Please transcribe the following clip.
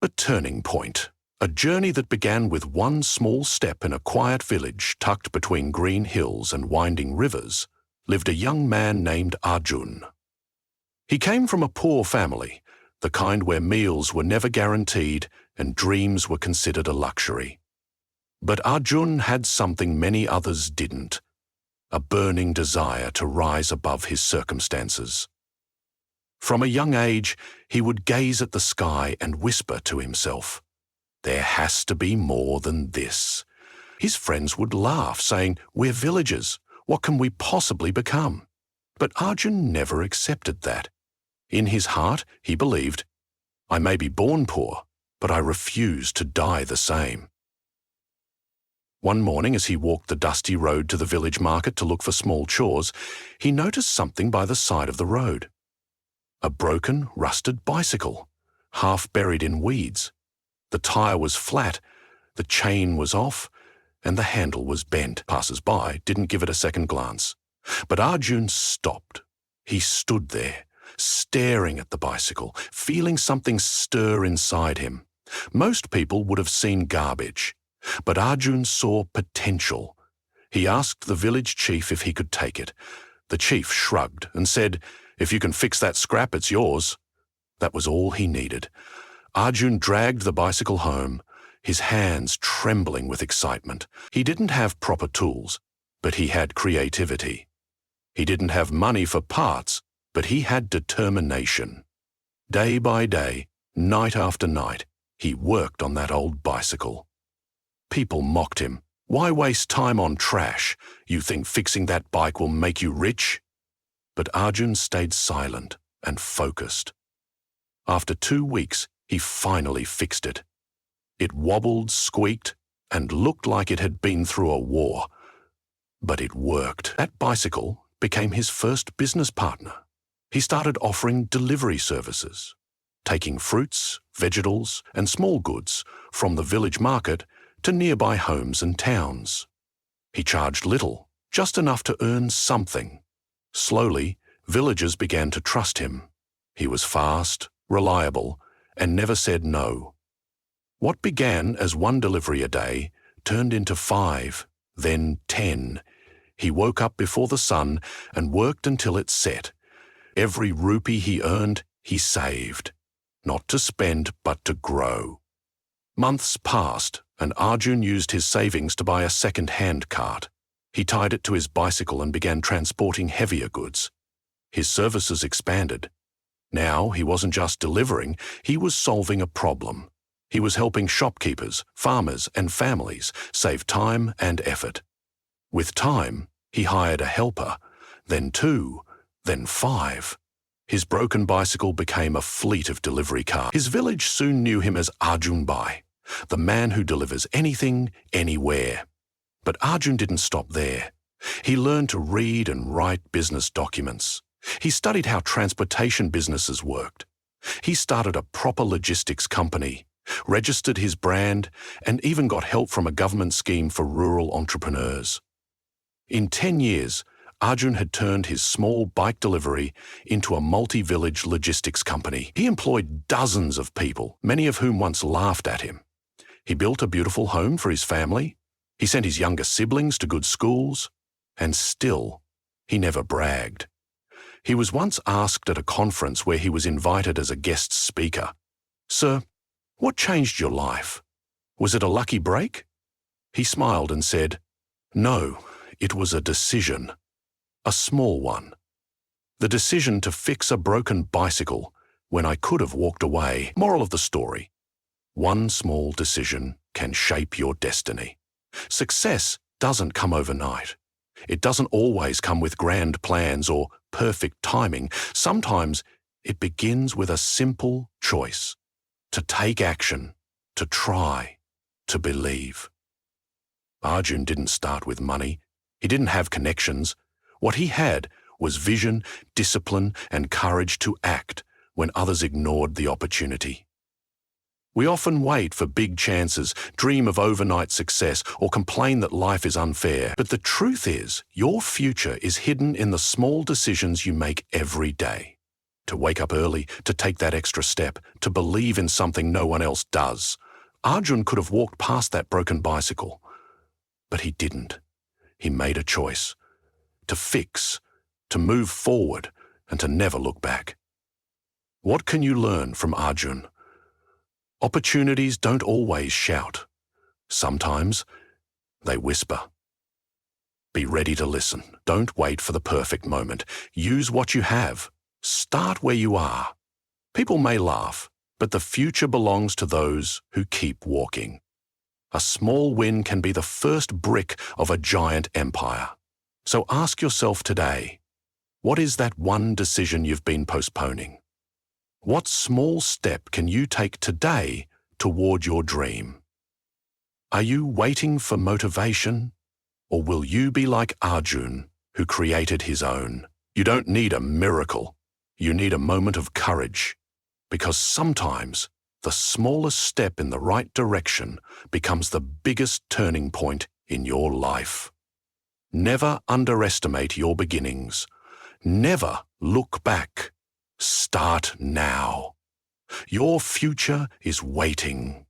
A turning point. A journey that began with one small step in a quiet village tucked between green hills and winding rivers, lived a young man named Arjun. He came from a poor family, the kind where meals were never guaranteed and dreams were considered a luxury. But Arjun had something many others didn't, a burning desire to rise above his circumstances. From a young age, he would gaze at the sky and whisper to himself, "There has to be more than this." His friends would laugh, saying, "We're villagers. What can we possibly become?" But Arjun never accepted that. In his heart, he believed, "I may be born poor, but I refuse to die the same." One morning, as he walked the dusty road to the village market to look for small chores, he noticed something by the side of the road. A broken, rusted bicycle, half buried in weeds. The tire was flat, the chain was off, and the handle was bent. Passers-by didn't give it a second glance. But Arjun stopped. He stood there, staring at the bicycle, feeling something stir inside him. Most people would have seen garbage, but Arjun saw potential. He asked the village chief if he could take it. The chief shrugged and said, "If you can fix that scrap, it's yours." That was all he needed. Arjun dragged the bicycle home, his hands trembling with excitement. He didn't have proper tools, but he had creativity. He didn't have money for parts, but he had determination. Day by day, night after night, he worked on that old bicycle. People mocked him. "Why waste time on trash? You think fixing that bike will make you rich?" But Arjun stayed silent and focused. After 2 weeks, he finally fixed it. It wobbled, squeaked, and looked like it had been through a war. But it worked. That bicycle became his first business partner. He started offering delivery services, taking fruits, vegetables, and small goods from the village market to nearby homes and towns. He charged little, just enough to earn something. Slowly, villagers began to trust him. He was fast, reliable, and never said no. What began as 1 delivery a day turned into 5, then 10. He woke up before the sun and worked until it set. Every rupee he earned, he saved. Not to spend, but to grow. Months passed, and Arjun used his savings to buy a second-hand cart. He tied it to his bicycle and began transporting heavier goods. His services expanded. Now he wasn't just delivering, he was solving a problem. He was helping shopkeepers, farmers, and families save time and effort. With time, he hired a helper, then 2, then 5. His broken bicycle became a fleet of delivery cars. His village soon knew him as Arjun Bhai, the man who delivers anything, anywhere. But Arjun didn't stop there. He learned to read and write business documents. He studied how transportation businesses worked. He started a proper logistics company, registered his brand, and even got help from a government scheme for rural entrepreneurs. In 10 years, Arjun had turned his small bike delivery into a multi-village logistics company. He employed dozens of people, many of whom once laughed at him. He built a beautiful home for his family. He sent his younger siblings to good schools. And still, he never bragged. He was once asked at a conference where he was invited as a guest speaker, "Sir, what changed your life? Was it a lucky break?" He smiled and said, "No, it was a decision. A small one. The decision to fix a broken bicycle when I could have walked away." Moral of the story: one small decision can shape your destiny. Success doesn't come overnight. It doesn't always come with grand plans or perfect timing. Sometimes it begins with a simple choice: to take action, to try, to believe. Arjun didn't start with money. He didn't have connections. What he had was vision, discipline, and courage to act when others ignored the opportunity. We often wait for big chances, dream of overnight success, or complain that life is unfair. But the truth is, your future is hidden in the small decisions you make every day. to wake up early, to take that extra step, to believe in something no one else does. Arjun could have walked past that broken bicycle, but he didn't. He made a choice to fix, to move forward, and to never look back. What can you learn from Arjun? Opportunities don't always shout. Sometimes they whisper. Be ready to listen. Don't wait for the perfect moment. Use what you have. Start where you are. People may laugh, but the future belongs to those who keep walking. A small win can be the first brick of a giant empire. So ask yourself today, what is that one decision you've been postponing? What small step can you take today toward your dream? Are you waiting for motivation? Or will you be like Arjun, who created his own? You don't need a miracle. You need a moment of courage. Because sometimes the smallest step in the right direction becomes the biggest turning point in your life. Never underestimate your beginnings. Never look back. Start now. Your future is waiting.